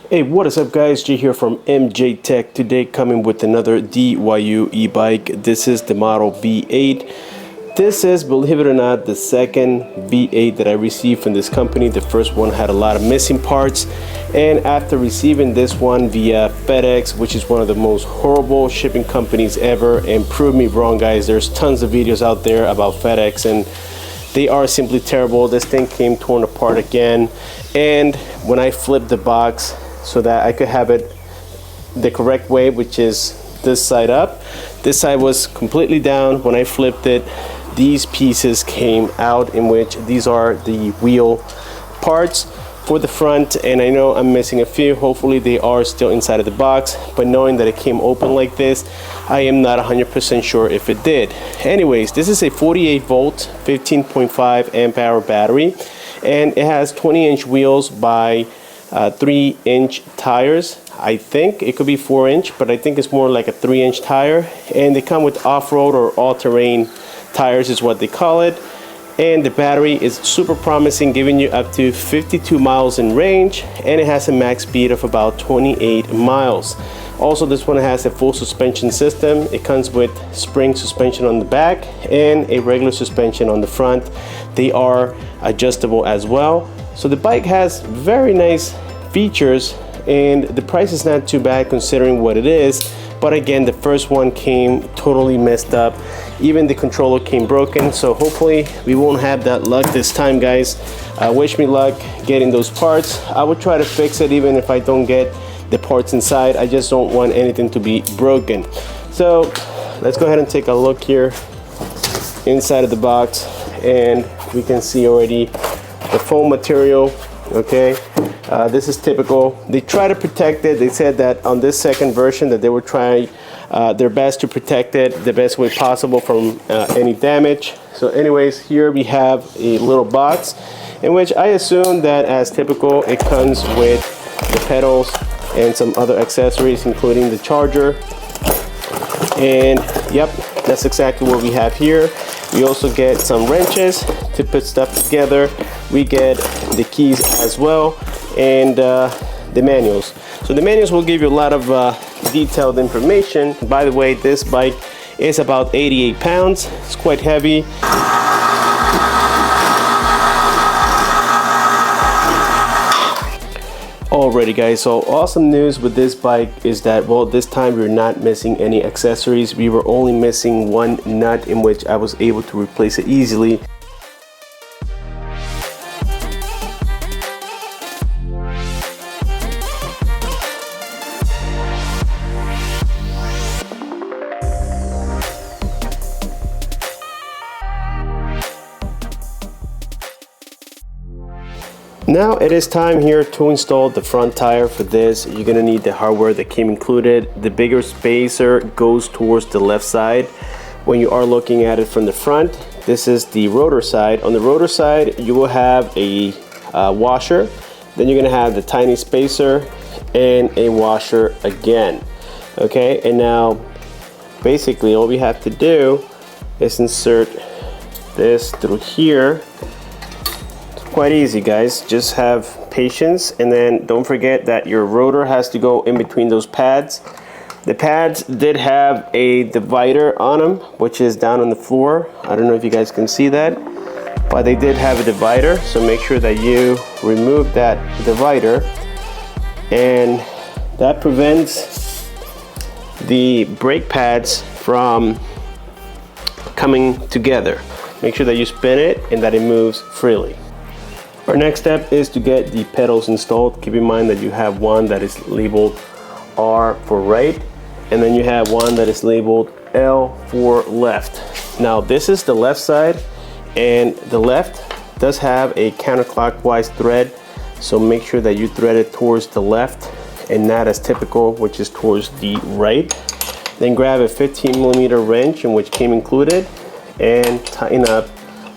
Hey, what is up guys, Jay here from MJ Tech. Today coming with another DYU e-bike. This is the model V8. This is, believe it or not, the second V8 that I received from this company. The first one had a lot of missing parts, and after receiving this one via FedEx, which is one of the most horrible shipping companies ever, and prove me wrong guys, there's tons of videos out there about FedEx and they are simply terrible. This thing came torn apart again, and when I flipped the box so that I could have it the correct way, which is this side up, this side was completely down. When I flipped it, these pieces came out, in which these are the wheel parts for the front, and I know I'm missing a few. Hopefully they are still inside of the box, but knowing that it came open like this, I am not 100% sure if it did. Anyways, this is a 48 volt 15.5 amp hour battery, and it has 20-inch wheels by 3-inch tires. I think it could be 4-inch, but I think it's more like a 3-inch tire, and they come with off-road or all-terrain tires is what they call it. And the battery is super promising, giving you up to 52 miles in range, and it has a max speed of about 28 miles. Also, this one has a full suspension system. It comes with spring suspension on the back and a regular suspension on the front. They are adjustable as well. So the bike has very nice features, and the price is not too bad considering what it is. But again, the first one came totally messed up. Even the controller came broken, so hopefully we won't have that luck this time guys. Wish me luck getting those parts. I would try to fix it even if I don't get the parts inside. I just don't want anything to be broken. So let's go ahead and take a look here inside of the box, and we can see already the foam material. Okay, this is typical. They try to protect it. They said that on this second version that they were trying their best to protect it the best way possible from any damage. So anyways, here we have a little box in which I assume that, as typical, it comes with the pedals and some other accessories, including the charger. And yep, that's exactly what we have here. We also get some wrenches to put stuff together. We get the keys as well, and the manuals. So the manuals will give you a lot of detailed information. By the way, this bike is about 88 pounds. It's quite heavy. Alrighty guys, so awesome news with this bike is that, well, this time we're not missing any accessories. We were only missing one nut, in which I was able to replace it easily. Now it is time here to install the front tire. For this, you're gonna need the hardware that came included. The bigger spacer goes towards the left side when you are looking at it from the front. This is the rotor side. On the rotor side, you will have a washer. Then you're gonna have the tiny spacer and a washer again. Okay, and now basically all we have to do is insert this through here. Quite easy guys, just have patience, and then don't forget that your rotor has to go in between those pads. The pads did have a divider on them, which is down on the floor. I don't know if you guys can see that, but they did have a divider, so make sure that you remove that divider, and that prevents the brake pads from coming together. Make sure that you spin it and that it moves freely. Our next step is to get the pedals installed. Keep in mind that you have one that is labeled R for right, and then you have one that is labeled L for left. Now this is the left side, and the left does have a counterclockwise thread, so make sure that you thread it towards the left and not as typical, which is towards the right. Then grab a 15mm wrench, in which came included, and tighten up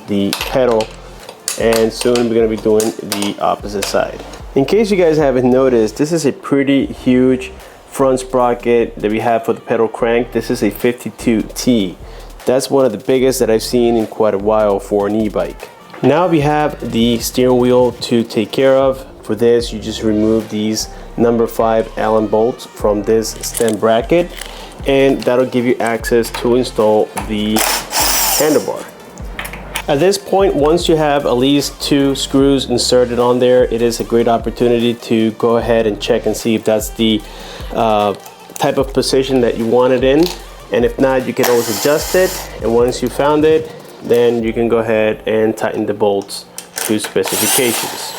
the pedal, and soon we're going to be doing the opposite side. In case you guys haven't noticed, this is a pretty huge front sprocket that we have for the pedal crank. This is a 52T. That's one of the biggest that I've seen in quite a while for an e-bike. Now we have the steering wheel to take care of. For this, you just remove these number 5 Allen bolts from this stem bracket, and that'll give you access to install the handlebar. At this point, once you have at least 2 screws inserted on there, it is a great opportunity to go ahead and check and see if that's the type of position that you want it in. And if not, you can always adjust it. And once you found it, then you can go ahead and tighten the bolts to specifications.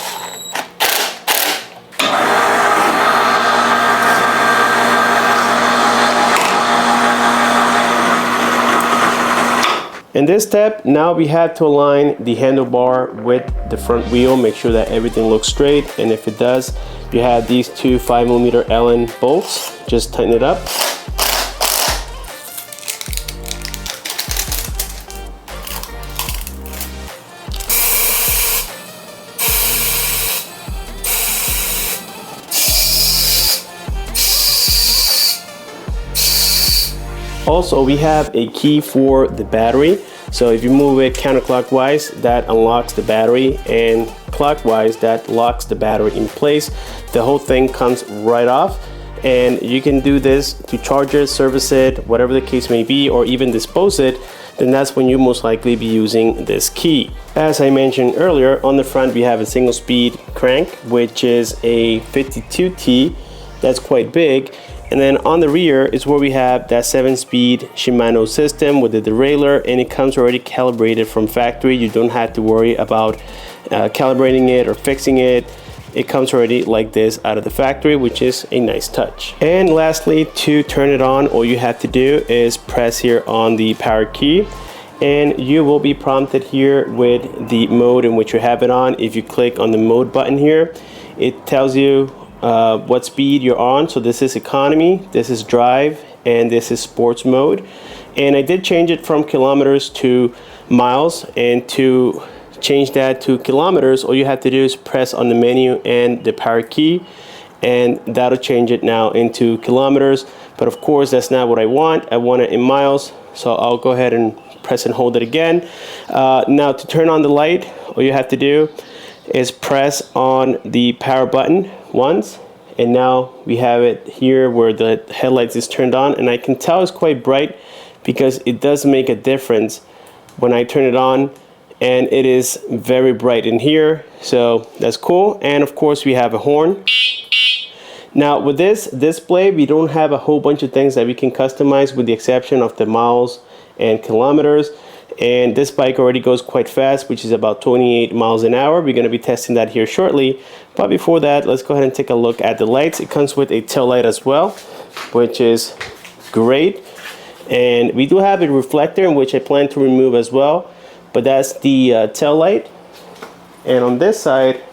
In this step, now we have to align the handlebar with the front wheel, make sure that everything looks straight, and if it does, you have these 2 5mm Allen bolts. Just tighten it up. Also, we have a key for the battery. So if you move it counterclockwise, that unlocks the battery, and clockwise, that locks the battery in place. The whole thing comes right off, and you can do this to charge it, service it, whatever the case may be, or even dispose it. Then that's when you most likely be using this key. As I mentioned earlier, on the front we have a single speed crank, which is a 52T. That's quite big. And then on the rear is where we have that 7-speed Shimano system with the derailleur, and it comes already calibrated from factory. You don't have to worry about calibrating it or fixing it. It comes already like this out of the factory, which is a nice touch. And lastly, to turn it on, all you have to do is press here on the power key, and you will be prompted here with the mode in which you have it on. If you click on the mode button here, it tells you what speed you're on. So this is economy, this is drive, and this is sports mode. And I did change it from kilometers to miles, and to change that to kilometers, all you have to do is press on the menu and the power key, and that'll change it now into kilometers. But of course, that's not what I want. I want it in miles, so I'll go ahead and press and hold it again. Now to turn on the light, all you have to do is press on the power button once, and now we have it here where the headlights is turned on, and I can tell it's quite bright because it does make a difference when I turn it on, and it is very bright in here, so that's cool. And of course we have a horn. Now with this display, we don't have a whole bunch of things that we can customize, with the exception of the miles and kilometers. And this bike already goes quite fast, which is about 28 miles an hour. We're going to be testing that here shortly. But before that, let's go ahead and take a look at the lights. It comes with a tail light as well, which is great. And we do have a reflector, in which I plan to remove as well. But that's the tail light. And on this side,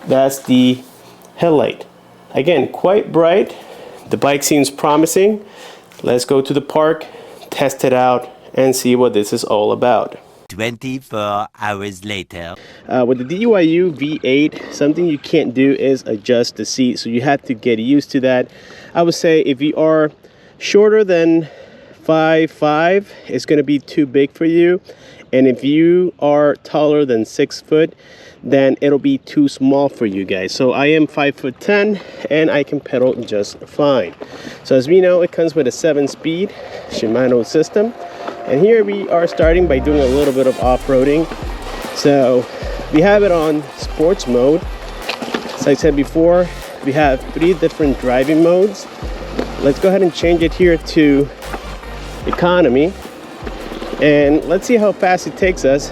that's the headlight. Again, quite bright. The bike seems promising. Let's go to the park, test it out, and see what this is all about. 24 hours later. With the DYU V8, something you can't do is adjust the seat, so you have to get used to that. I would say if you are shorter than 5'5", it's going to be too big for you, and if you are taller than 6 foot, then it'll be too small for you guys. So I am 5'10", and I can pedal just fine. So as we know, it comes with a 7-speed Shimano system. And here we are starting by doing a little bit of off-roading. So we have it on sports mode. As I said before, we have 3 different driving modes. Let's go ahead and change it here to economy, and let's see how fast it takes us.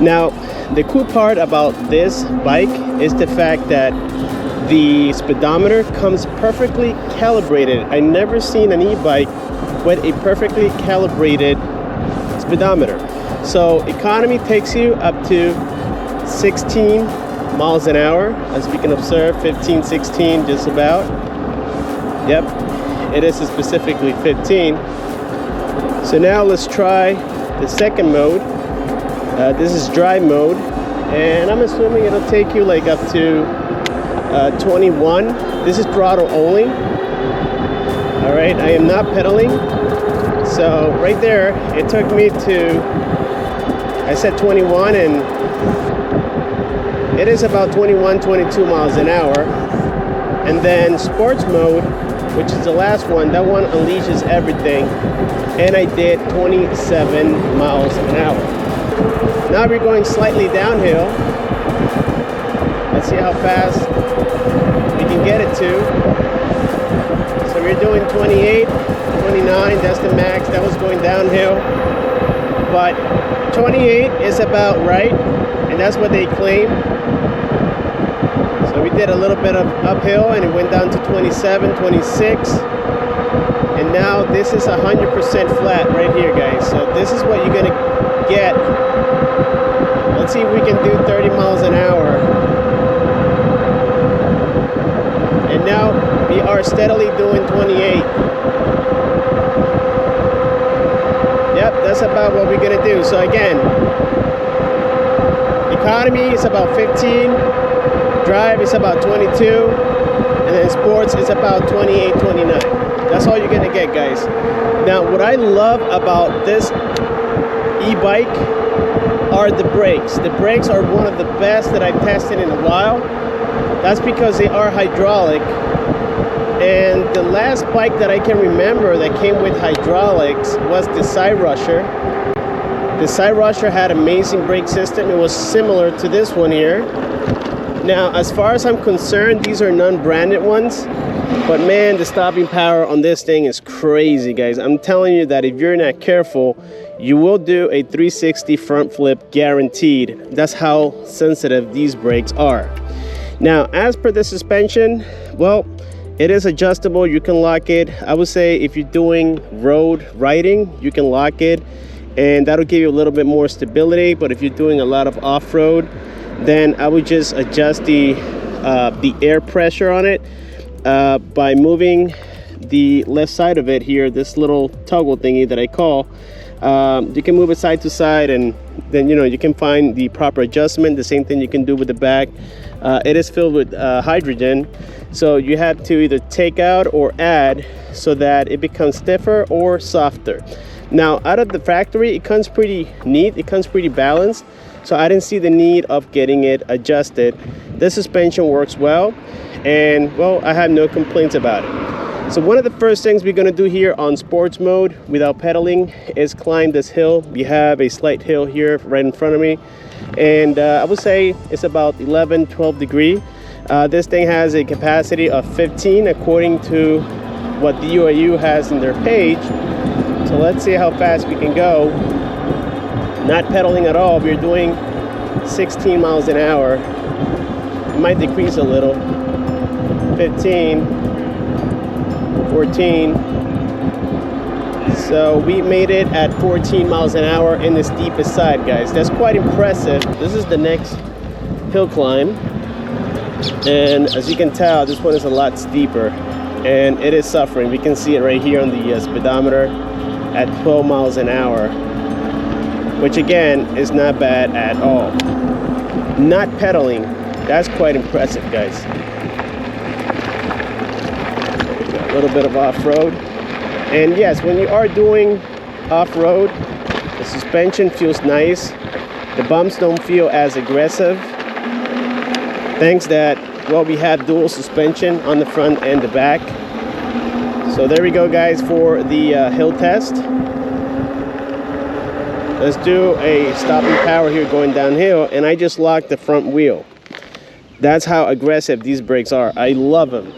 Now, the cool part about this bike is the fact that the speedometer comes perfectly calibrated. I never seen an e-bike with a perfectly calibrated speedometer. So economy takes you up to 16 miles an hour, as we can observe, 15, 16, just about. Yep, it is specifically 15. So now let's try the second mode. This is drive mode, and I'm assuming it'll take you like up to 21. This is throttle only. All right, I am not pedaling. So right there, it took me to, I said 21, and it is about 21, 22 miles an hour. And then sports mode, which is the last one, that one unleashes everything. And I did 27 miles an hour. Now we're going slightly downhill. Let's see how fast we can get it to. So we're doing 28, 29, that's the max. That was going downhill. But 28 is about right, and that's what they claim. So we did a little bit of uphill and it went down to 27, 26. And now this is 100% flat right here, guys. So this is what you're gonna get. Let's see if we can do 30 miles an hour. And now we are steadily doing 28. Yep, that's about what we're gonna do. So again, economy is about 15, drive is about 22, and then sports is about 28, 29. That's all you're gonna get, guys. Now, what I love about this e-bike are the brakes. The brakes are one of the best that I've tested in a while. That's because they are hydraulic. And the last bike that I can remember that came with hydraulics was the Side Rusher. The Side Rusher had amazing brake system. It was similar to this one here. Now, as far as I'm concerned, these are non-branded ones. But man, the stopping power on this thing is crazy, guys. I'm telling you that if you're not careful, you will do a 360 front flip guaranteed. That's how sensitive these brakes are. Now, as per the suspension, well, it is adjustable. You can lock it. I would say if you're doing road riding, you can lock it, and that'll give you a little bit more stability. But if you're doing a lot of off-road, then I would just adjust the air pressure on it by moving the left side of it here, this little toggle thingy that I call. You can move it side to side, and then you can find the proper adjustment. The same thing you can do with the back. It is filled with hydrogen, so you have to either take out or add so that it becomes stiffer or softer. Now, out of the factory, it comes pretty neat. It comes pretty balanced, so I didn't see the need of getting it adjusted. The suspension works well, and well, I have no complaints about it. So one of the first things we're going to do here on sports mode without pedaling is climb this hill. We have a slight hill here right in front of me, and I would say it's about 11-12 degrees. This thing has a capacity of 15 according to what DYU has in their page. So let's see how fast we can go. Not pedaling at all. We're doing 16 miles an hour. It might decrease a little. 15, 14. So we made it at 14 miles an hour in the steepest side, guys. That's quite impressive. This is the next hill climb, and as you can tell, this one is a lot steeper, and it is suffering. We can see it right here on the speedometer at 12 miles an hour, which again is not bad at all. Not pedaling, that's quite impressive, guys. A little bit of off-road, and yes, when you are doing off-road, the suspension feels nice. The bumps don't feel as aggressive, thanks that, well, we have dual suspension on the front and the back. So there we go, guys, for the hill test. Let's do a stopping power here going downhill, and I just locked the front wheel. That's how aggressive these brakes are. I love them.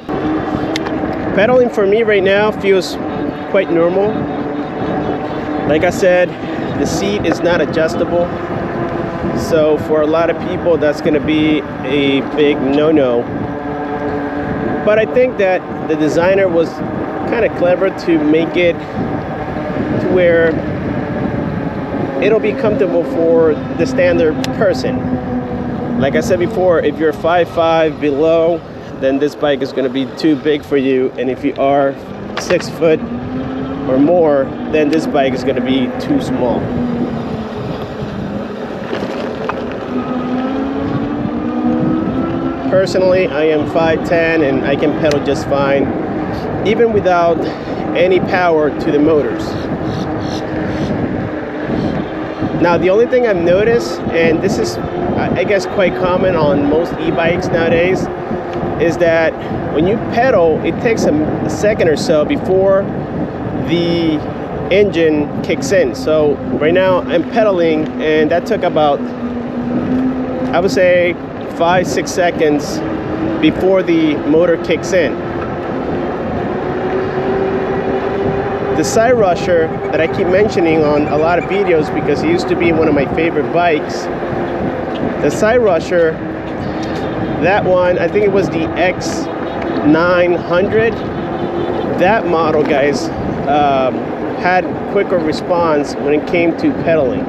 Pedaling for me right now feels quite normal. Like I said, the seat is not adjustable, so for a lot of people that's going to be a big no-no. But I think that the designer was kind of clever to make it to where it'll be comfortable for the standard person. Like I said before, if you're 5'5" below, then this bike is going to be too big for you, and if you are 6 foot or more, then this bike is going to be too small. Personally, I am 5'10", and I can pedal just fine, even without any power to the motors. Now the only thing I've noticed, and this is I guess quite common on most e-bikes nowadays, is that when you pedal, it takes a second or so before the engine kicks in. So right now I'm pedaling, and that took about, I would say, 5-6 seconds before the motor kicks in. The side rusher that I keep mentioning on a lot of videos because it used to be one of my favorite bikes, the side rusher, that one, I think it was the X900, that model, guys, had quicker response when it came to pedaling.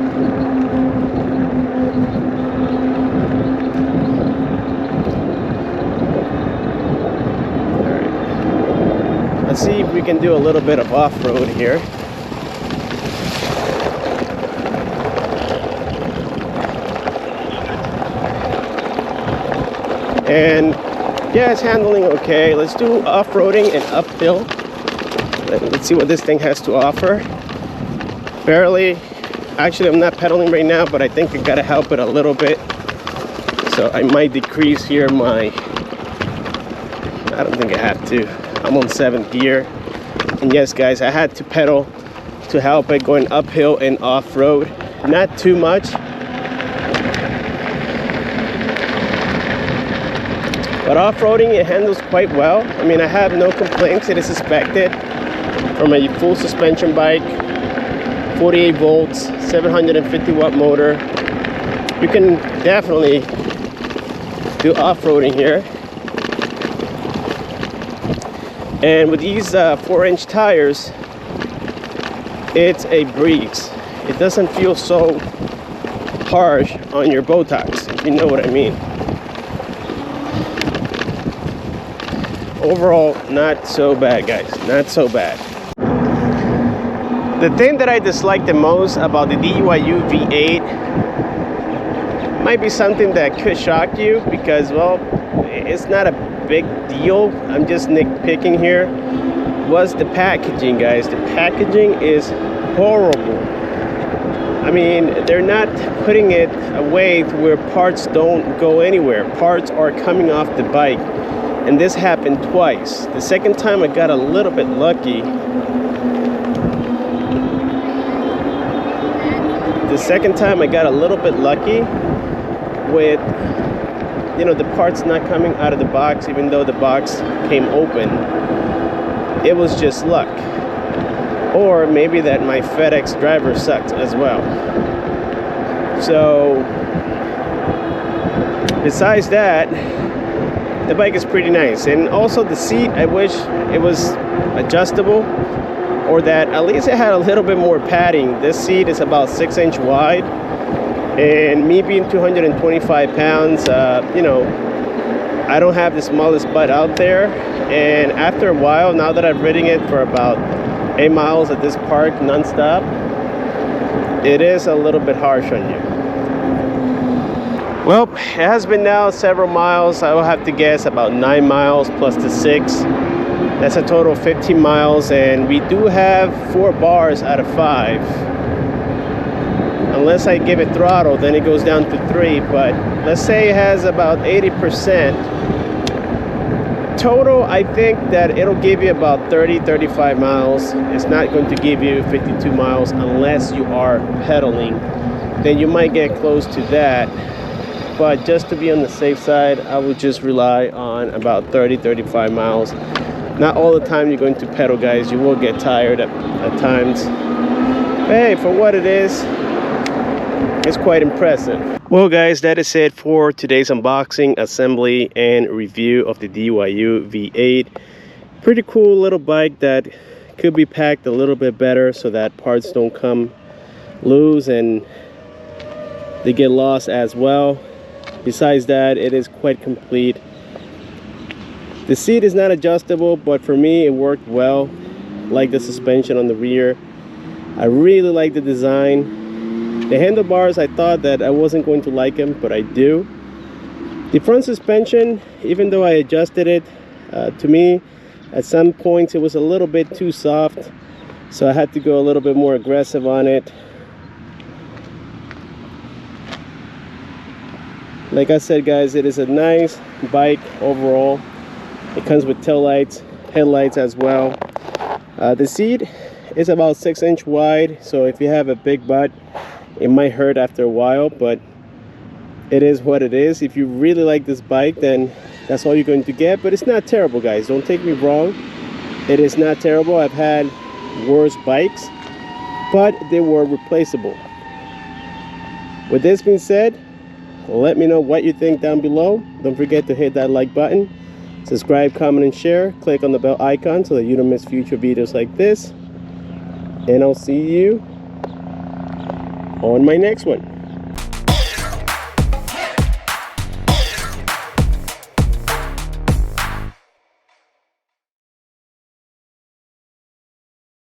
Let's see if we can do a little bit of off-road here. And yeah, it's handling okay. Let's do off-roading and uphill. Let's see what this thing has to offer. Barely. Actually, I'm not pedaling right now, but I think I gotta help it a little bit. So I might decrease here my... I don't think I have to. I'm on 7th gear, and yes guys, I had to pedal to help it going uphill and off-road. Not too much, but off-roading it handles quite well. I mean, I have no complaints. It is expected from a full suspension bike, 48 volts, 750 watt motor. You can definitely do off-roading here. And with these 4-inch tires, it's a breeze. It doesn't feel so harsh on your buttocks, if you know what I mean. Overall, not so bad, guys, not so bad. The thing that I dislike the most about the DYU V8 might be something that could shock you because, well, it's not a big deal. I'm just nitpicking here. Was the packaging, guys. The packaging is horrible. I mean, they're not putting it away to where parts don't go anywhere. Parts are coming off the bike, and this happened twice. The second time I got a little bit lucky. With, you know, the parts not coming out of the box, even though the box came open. It was just luck. Or maybe that my FedEx driver sucked as well. So besides that, the bike is pretty nice. And also the seat, I wish it was adjustable, or that at least it had a little bit more padding. This seat is about 6-inch wide, and me being 225 pounds, you know, I don't have the smallest butt out there. And after a while, now that I've ridden it for about 8 miles at this park non-stop, it is a little bit harsh on you. Well, it has been now several miles. I will have to guess about 9 miles plus the 6. That's a total of 15 miles, and we do have 4 bars out of 5. Unless I give it throttle, then it goes down to 3, but let's say it has about 80%. Total, I think that it'll give you about 30-35 miles. It's not going to give you 52 miles unless you are pedaling. Then you might get close to that. But just to be on the safe side, I would just rely on about 30-35 miles. Not all the time you're going to pedal, guys. You will get tired at times. But hey, for what it is, it's quite impressive. Well guys, that is it for today's unboxing, assembly, and review of the DYU V8. Pretty cool little bike that could be packed a little bit better so that parts don't come loose and they get lost as well. Besides that, it is quite complete. The seat is not adjustable, but for me it worked well. Like the suspension on the rear. I really like the design. The handlebars, I thought that I wasn't going to like them, but I do. The front suspension, even though I adjusted it, to me, at some points it was a little bit too soft, so I had to go a little bit more aggressive on it. Like I said, guys, it is a nice bike overall. It comes with tail lights, headlights as well. The seat is about 6-inch wide, so if you have a big butt, it might hurt after a while, but it is what it is. If you really like this bike, then that's all you're going to get. But it's not terrible, guys, don't take me wrong. It is not terrible. I've had worse bikes, but they were replaceable. With this being said, let me know what you think down below. Don't forget to hit that like button, subscribe, comment, and share. Click on the bell icon so that you don't miss future videos like this. And I'll see you on my next one.